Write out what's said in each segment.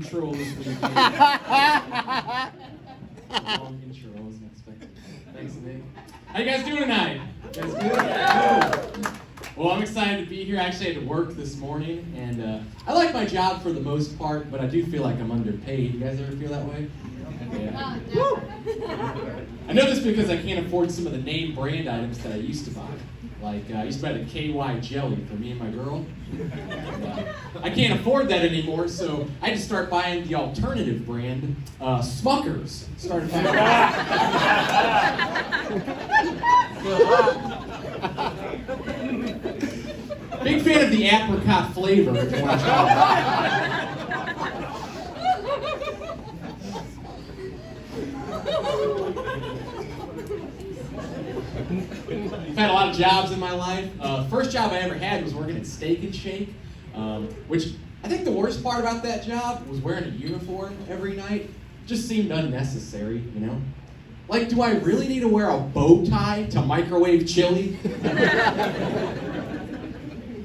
intro this week. Long intro, I wasn't expecting. Thanks, Nick. How you guys doing tonight? You guys good? Good. Well, I'm excited to be here. I actually had to work this morning, and I like my job for the most part, but I do feel like I'm underpaid. You guys ever feel that way? Yeah. Woo! I know this because I can't afford some of the name brand items that I used to buy. Like, I used to buy the KY jelly for me and my girl. I can't afford that anymore, so I had to start buying the alternative brand, Smuckers. Started buying Big fan of the apricot flavor, if you want to try it. I've had a lot of jobs in my life. First job I ever had was working at Steak and Shake, which I think the worst part about that job was wearing a uniform every night. Just seemed unnecessary, you know? Like, do I really need to wear a bow tie to microwave chili?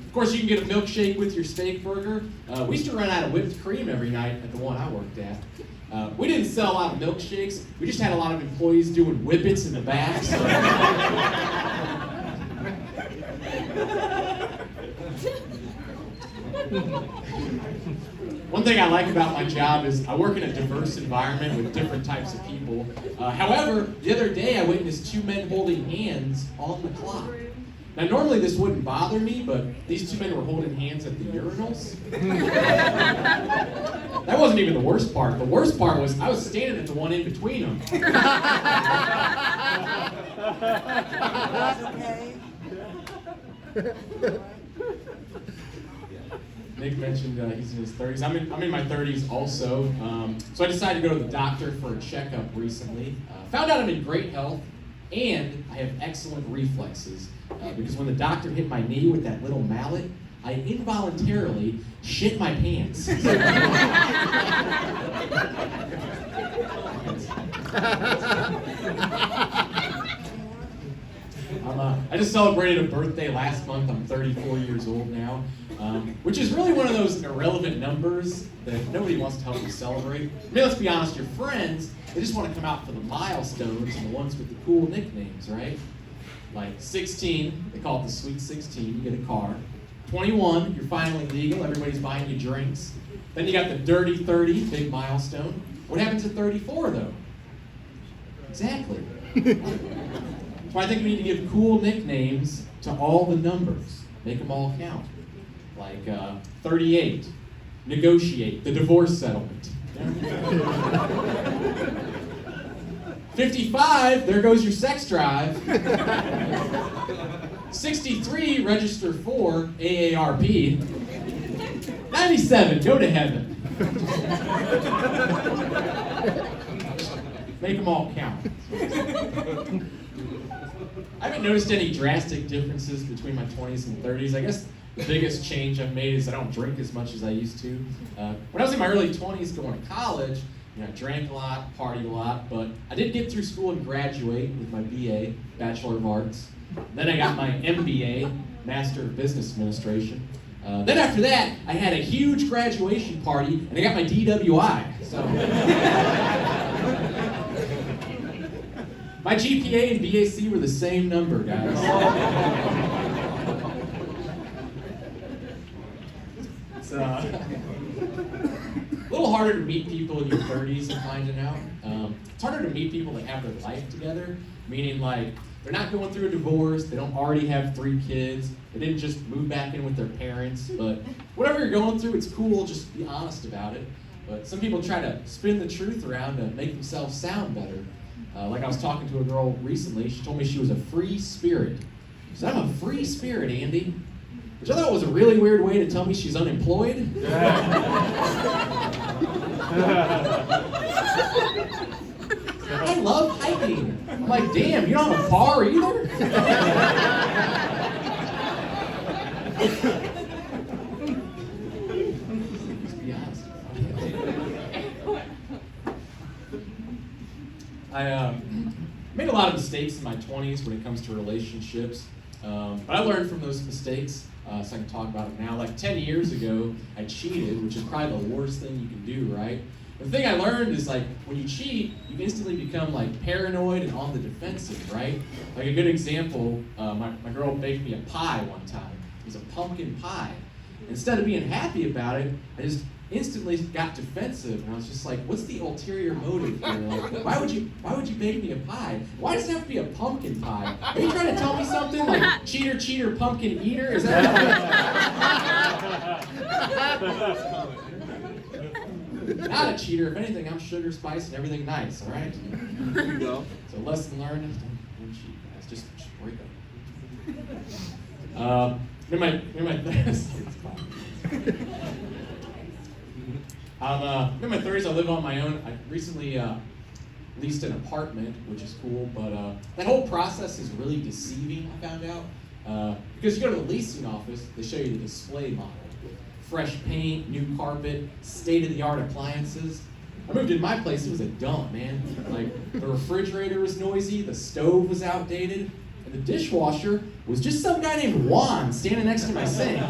Of course, you can get a milkshake with your steak burger. We used to run out of whipped cream every night at the one I worked at. We didn't sell a lot of milkshakes. We just had a lot of employees doing whippets in the back. So. One thing I like about my job is I work in a diverse environment with different types of people. However, the other day I witnessed two men holding hands on the clock. Now, normally this wouldn't bother me, but these two men were holding hands at the urinals. That wasn't even the worst part. The worst part was I was standing at the one in between them. Nick mentioned he's in his 30s. I'm in my 30s also. So I decided to go to the doctor for a checkup recently. Found out I'm in great health, and I have excellent reflexes. Because when the doctor hit my knee with that little mallet, I involuntarily shit my pants. I just celebrated a birthday last month. I'm 34 years old now, which is really one of those irrelevant numbers that nobody wants to help you celebrate. I mean, let's be honest, your friends, they just want to come out for the milestones and the ones with the cool nicknames, right? Like 16, they call it the Sweet 16, you get a car. 21, you're finally legal, everybody's buying you drinks. Then you got the Dirty 30, big milestone. What happens at 34 though? Exactly. So I think we need to give cool nicknames to all the numbers. Make them all count. Like 38, negotiate, the divorce settlement. 55, there goes your sex drive. 63, register for AARP. 97, go to heaven. Make them all count. I haven't noticed any drastic differences between my 20s and 30s. I guess the biggest change I've made is I don't drink as much as I used to. When I was in my early 20s going to college, I drank a lot, partied a lot, but I did get through school and graduate with my BA, Bachelor of Arts. Then I got my MBA, Master of Business Administration. Then after that, I had a huge graduation party, and I got my DWI. So my GPA and BAC were the same number, guys. It's a little harder to meet people in your 30s, I'm finding out. It's harder to meet people that have their life together, meaning like they're not going through a divorce, they don't already have 3 kids, they didn't just move back in with their parents, but whatever you're going through, it's cool, just be honest about it. But some people try to spin the truth around to make themselves sound better. Like I was talking to a girl recently, she told me she was a free spirit. She said, I'm a free spirit, Andy. Which I thought was a really weird way to tell me she's unemployed. I love hiking. I'm like, damn, you don't have a car either? Let's be honest. I made a lot of mistakes in my 20s when it comes to relationships. But I learned from those mistakes. so I can talk about it now. Like 10 years ago, I cheated, which is probably the worst thing you can do, right? The thing I learned is like when you cheat, you instantly become like paranoid and on the defensive, right? Like a good example, my girl baked me a pie one time. It was a pumpkin pie. Instead of being happy about it, I just instantly got defensive, and I was just like, "What's the ulterior motive here? Like, why would you bake me a pie? Why does it have to be a pumpkin pie? Are you trying to tell me something like cheater, cheater, pumpkin eater? Is that?" Not a cheater. If anything, I'm sugar, spice, and everything nice. All right. There you go. So lesson learned: don't cheat, guys. Just break up. I'm in my 30s. I live on my own. I recently leased an apartment, which is cool, but that whole process is really deceiving, I found out. Because you go to the leasing office, they show you the display model. Fresh paint, new carpet, state-of-the-art appliances. I moved in my place, it was a dump, man. Like, the refrigerator was noisy, the stove was outdated, and the dishwasher was just some guy named Juan standing next to my sink.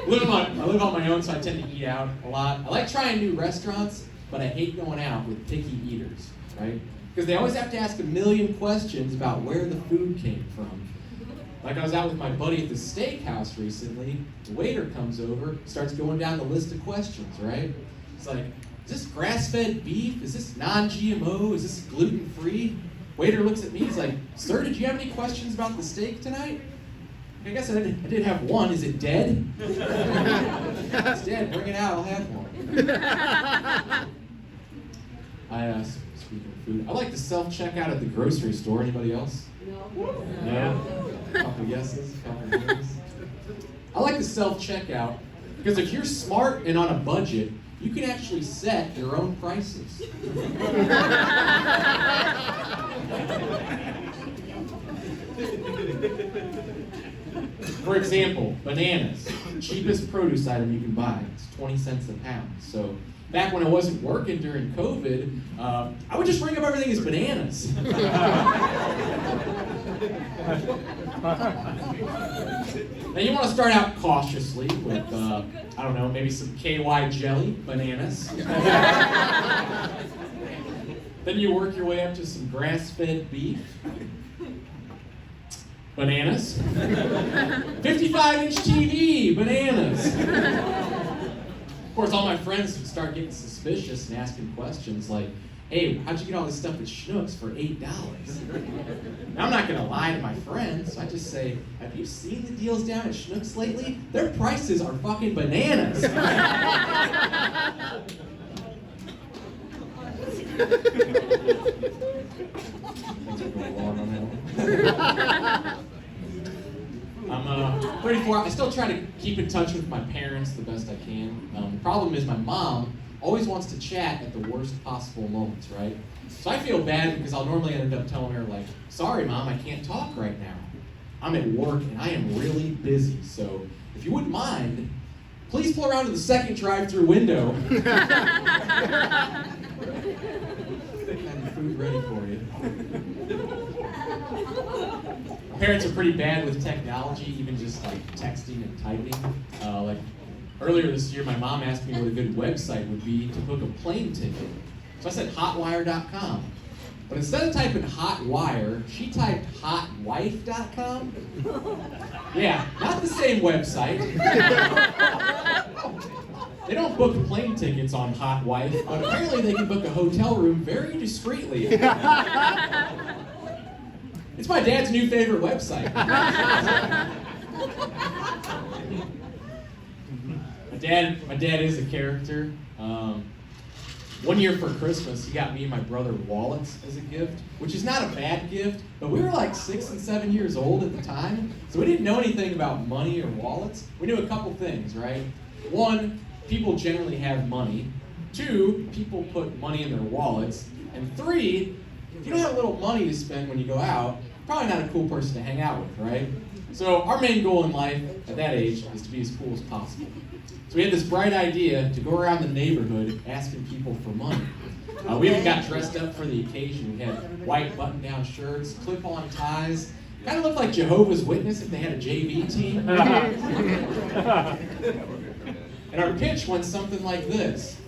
I live on my own, so I tend to eat out a lot. I like trying new restaurants, but I hate going out with picky eaters, right? Because they always have to ask a million questions about where the food came from. Like I was out with my buddy at the steakhouse recently, the waiter comes over, starts going down the list of questions, right? It's like, is this grass-fed beef? Is this non-GMO? Is this gluten-free? Waiter looks at me, he's like, sir, did you have any questions about the steak tonight? I guess I did have one. Is it dead? It's dead. Bring it out. I'll have one. Speaking of food, I like the self-checkout at the grocery store. Anybody else? No. No? A couple yeses, a couple no's. I like the self-checkout because if you're smart and on a budget, you can actually set your own prices. For example, bananas, cheapest produce item you can buy. It's 20 cents a pound. So back when I wasn't working during COVID, I would just ring up everything as bananas. Now you want to start out cautiously with, I don't know, maybe some KY jelly, bananas. Then you work your way up to some grass-fed beef. Bananas. 55-inch TV, bananas. Of course, all my friends would start getting suspicious and asking questions like, hey, how'd you get all this stuff at Schnucks for $8? Now, I'm not going to lie to my friends. I just say, have you seen the deals down at Schnucks lately? Their prices are fucking bananas. I'm 34. I still try to keep in touch with my parents the best I can. The problem is my mom always wants to chat at the worst possible moments, right? So I feel bad because I'll normally end up telling her, like, sorry, Mom, I can't talk right now. I'm at work and I am really busy. So if you wouldn't mind, please pull around to the second drive-through window. Food ready for you. My parents are pretty bad with technology, even just like texting and typing. Like earlier this year, my mom asked me what a good website would be to book a plane ticket. So I said hotwire.com. But instead of typing hotwire, she typed hotwife.com. Yeah, not the same website. They don't book plane tickets on Hotwife, but apparently they can book a hotel room very discreetly. It's my dad's new favorite website. My dad is a character. One year for Christmas, he got me and my brother wallets as a gift, which is not a bad gift, but we were like 6 and 7 years old at the time, so we didn't know anything about money or wallets. We knew a couple things, right? One, people generally have money. 2, people put money in their wallets. And 3, if you don't have a little money to spend when you go out, probably not a cool person to hang out with, right? So our main goal in life at that age is to be as cool as possible. So we had this bright idea to go around the neighborhood asking people for money. We even got dressed up for the occasion. We had white button-down shirts, clip-on ties. Kind of looked like Jehovah's Witness if they had a JV team. And our pitch went something like this.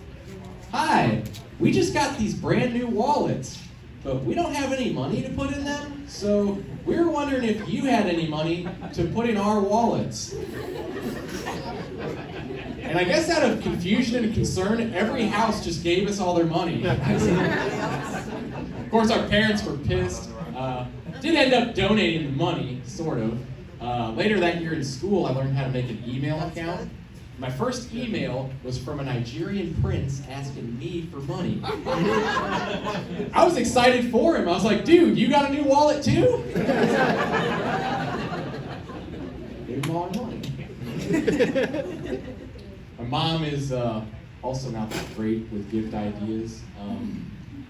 Hi, we just got these brand new wallets, but we don't have any money to put in them, so we were wondering if you had any money to put in our wallets. And I guess out of confusion and concern, every house just gave us all their money. Of course, our parents were pissed. Did end up donating the money, sort of. Later that year in school, I learned how to make an email account. My first email was from a Nigerian prince asking me for money. I was excited for him. I was like, dude, you got a new wallet too? Gave him all my money. My mom is also not that great with gift ideas.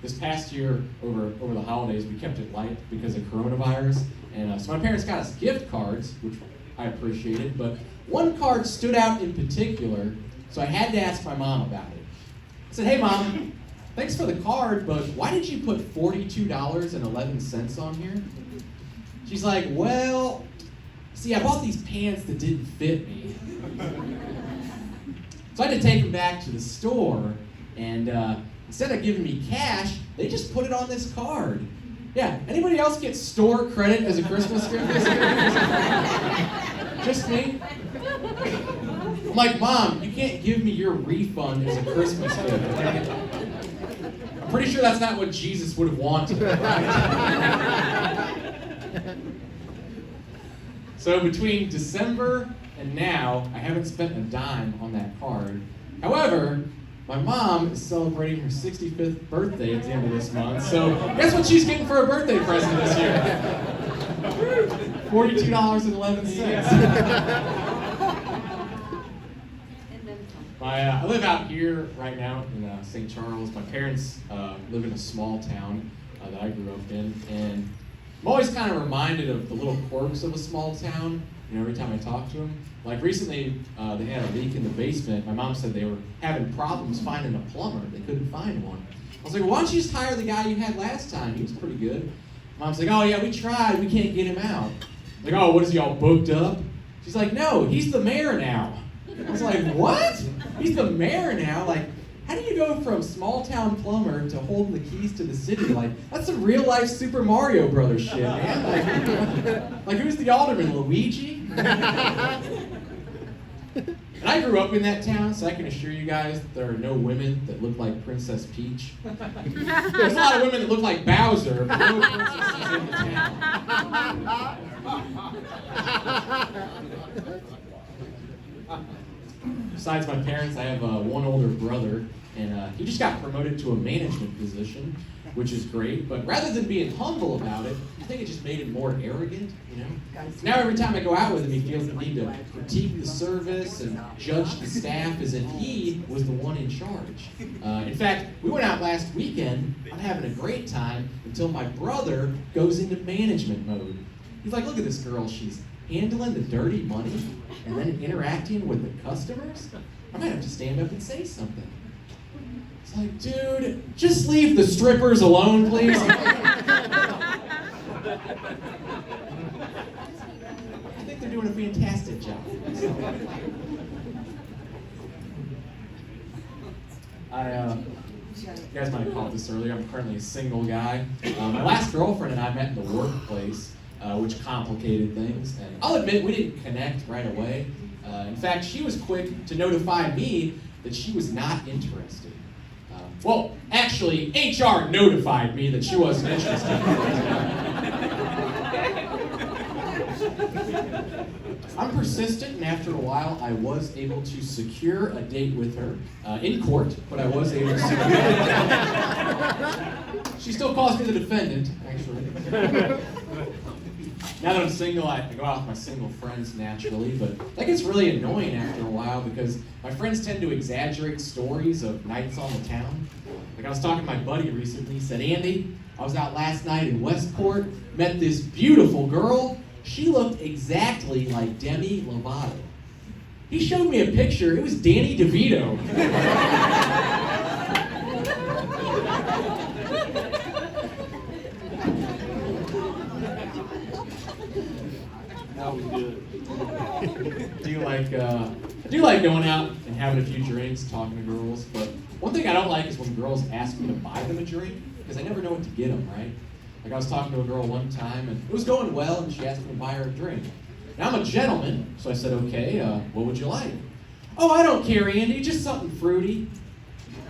This past year, over the holidays, we kept it light because of coronavirus. And so my parents got us gift cards, which I appreciated, but one card stood out in particular, so I had to ask my mom about it. I said, hey Mom, thanks for the card, but why did you put $42.11 on here? She's like, well, see, I bought these pants that didn't fit me. So I had to take them back to the store, and instead of giving me cash, they just put it on this card. Yeah, anybody else get store credit as a Christmas gift this year? Just me? I'm like, Mom, you can't give me your refund as a Christmas gift. I'm pretty sure that's not what Jesus would have wanted. So between December and now, I haven't spent a dime on that card. However, my mom is celebrating her 65th birthday at the end of this month, so guess what she's getting for her birthday present this year? $42.11. I live out here right now in St. Charles. My parents live in a small town that I grew up in, and I'm always kind of reminded of the little quirks of a small town, every time I talk to them. Like recently, they had a leak in the basement. My mom said they were having problems finding a plumber. They couldn't find one. I was like, well, why don't you just hire the guy you had last time? He was pretty good. Mom's like, oh yeah, we tried. We can't get him out. I'm like, oh, what is he all booked up? She's like, no, he's the mayor now. I was like, what? He's the mayor now? Like, how do you go from small town plumber to holding the keys to the city? Like, that's some real life Super Mario Brothers shit, man. Like who's the alderman, Luigi? And I grew up in that town, so I can assure you guys that there are no women that look like Princess Peach. There's a lot of women that look like Bowser, but no princesses in the town. Besides my parents, I have one older brother, and he just got promoted to a management position, which is great. But rather than being humble about it, I think it just made him more arrogant, Now every time I go out with him, he feels the need to critique the service and judge the staff as if he was the one in charge. In fact, we went out last weekend. I'm having a great time until my brother goes into management mode. He's like, look at this girl. She's handling the dirty money and then interacting with the customers. I might have to stand up and say something. It's like, dude, just leave the strippers alone, please. I think they're doing a fantastic job. You guys might have caught this earlier. I'm currently a single guy. My last girlfriend and I met in the workplace, which complicated things. And I'll admit, we didn't connect right away. In fact, she was quick to notify me that she was not interested. Well, actually, HR notified me that she wasn't interested. I'm persistent, and after a while, I was able to secure a date with her in court, but I was able to secure it. She still calls me the defendant, actually. Now that I'm single, I go out with my single friends naturally, but that gets really annoying after a while because my friends tend to exaggerate stories of nights on the town. Like I was talking to my buddy recently, he said, Andy, I was out last night in Westport, met this beautiful girl, She looked exactly like Demi Lovato. He showed me a picture. It was Danny DeVito. That was good. I do like going out and having a few drinks, talking to girls, but one thing I don't like is when girls ask me to buy them a drink, because I never know what to get them, right? Like I was talking to a girl one time, and it was going well, and she asked me to buy her a drink. Now I'm a gentleman, so I said, okay, what would you like? Oh, I don't care, Andy, just something fruity.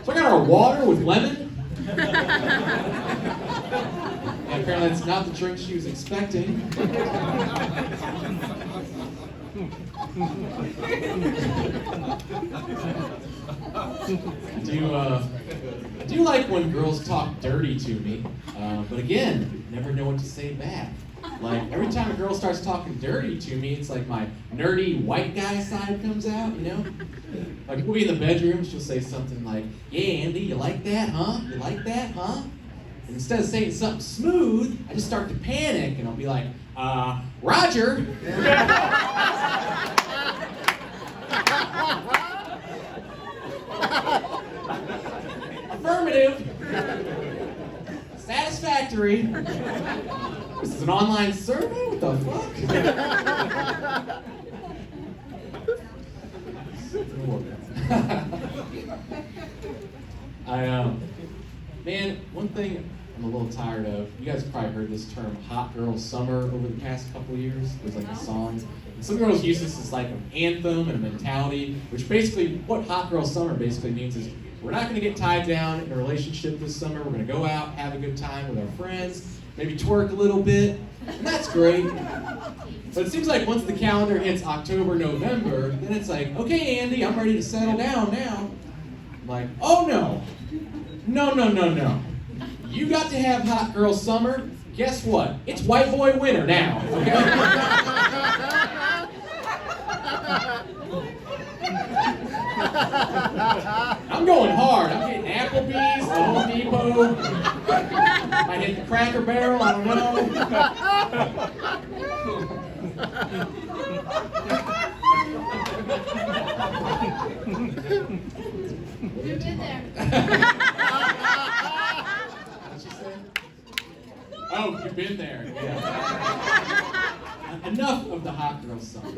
So I got her water with lemon. And apparently it's not the drink she was expecting. I do like when girls talk dirty to me, but again, never know what to say back. Like, every time a girl starts talking dirty to me, it's like my nerdy white guy side comes out, you know? Like, we'll be in the bedroom, she'll say something like, yeah, Andy, you like that, huh? You like that, huh? And instead of saying something smooth, I just start to panic, and I'll be like, Roger! Affirmative! Satisfactory! This is an online survey? What the fuck? Man, one thing I'm a little tired of, you guys have probably heard this term, hot girl summer, over the past couple of years. There's like a song. And some girls use this as like an anthem and a mentality, which basically, what hot girl summer basically means is, we're not gonna get tied down in a relationship this summer. We're gonna go out, have a good time with our friends, maybe twerk a little bit, and that's great. But it seems like once the calendar hits October, November, then it's like, okay, Andy, I'm ready to settle down now. I'm like, oh no. No, no, no, no. You got to have hot girl summer. Guess what? It's white boy winter now, okay? I'm going hard. I'm getting Applebee's, the Home Depot. I hit the Cracker Barrel, I don't know. You've been there. What'd she say? Oh, you've been there. Yeah. Enough of the hot girl song.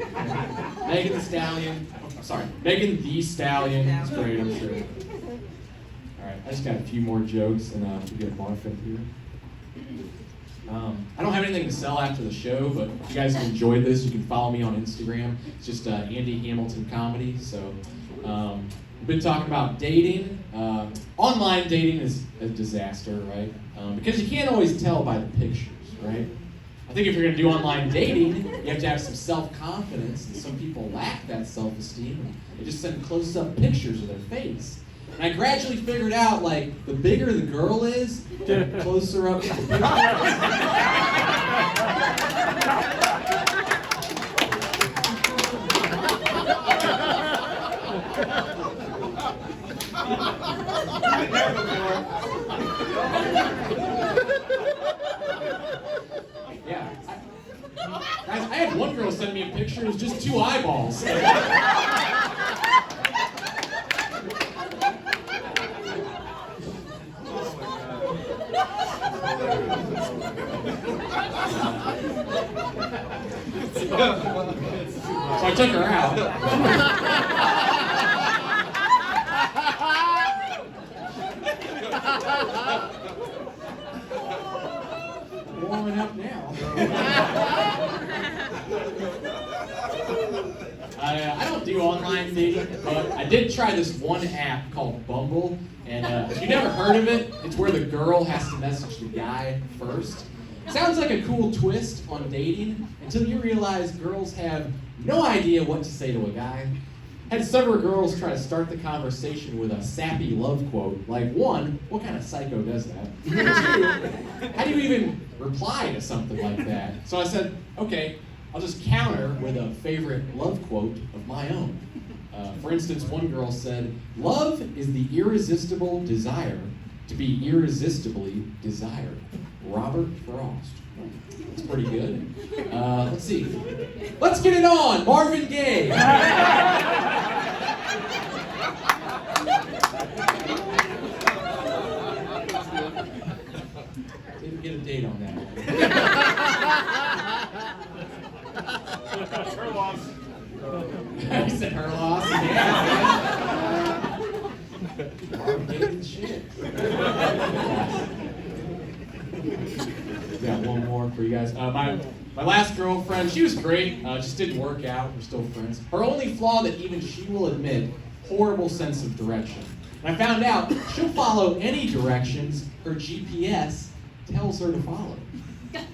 Megan the Stallion. Oh, sorry, Megan the Stallion. It's great, I'm sure. All right, I just got a few more jokes, and we'll get Martha here. I don't have anything to sell after the show, but if you guys enjoyed this, you can follow me on Instagram. It's just Andy Hamilton Comedy. So we've been talking about dating. Online dating is a disaster, right? Because you can't always tell by the pictures, right? I think if you're going to do online dating, you have to have some self-confidence, and some people lack that self-esteem. They just send close-up pictures of their face. And I gradually figured out, like, the bigger the girl is, the closer up to the picture. Yeah. Guys, I had one girl send me a picture, it was just 2 eyeballs. So I took her out. Warming up now. I don't do online dating, but I did try this one app called Bumble, and if you've never heard of it, it's where the girl has to message the guy first. Sounds like a cool twist on dating until you realize girls have no idea what to say to a guy. Had several girls try to start the conversation with a sappy love quote, like, 1, what kind of psycho does that? 2, how do you even reply to something like that? So I said, okay, I'll just counter with a favorite love quote of my own. For instance, one girl said, love is the irresistible desire to be irresistibly desired. Robert Frost. That's pretty good. Let's see. Let's get it on, Marvin Gaye. Didn't get a date on that one. Her loss. I said her loss. Marvin Gaye didn't shit. Got one more for you guys. My last girlfriend, she was great, just didn't work out. We're still friends. Her only flaw that even she will admit, horrible sense of direction. And I found out she'll follow any directions her GPS tells her to follow.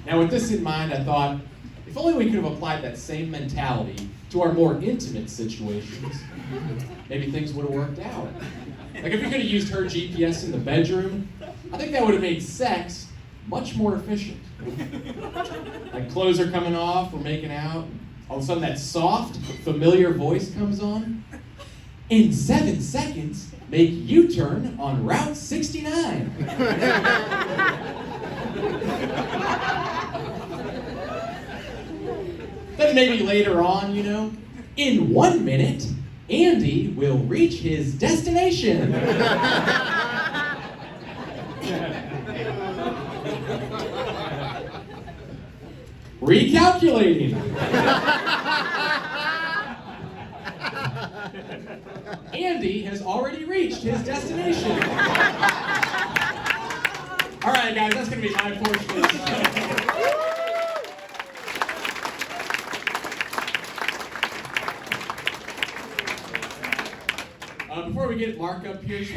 Now with this in mind, I thought, if only we could have applied that same mentality to our more intimate situations, maybe things would have worked out. Like if we could have used her GPS in the bedroom, I think that would have made sex much more efficient. Like clothes are coming off, we're making out, all of a sudden that soft, familiar voice comes on. In 7 seconds, make U-turn on Route 69. Then maybe later on, in 1 minute, Andy will reach his destination. Recalculating. Andy has already reached his destination. All right, guys, that's going to be my portion of this. Before we get Mark up here,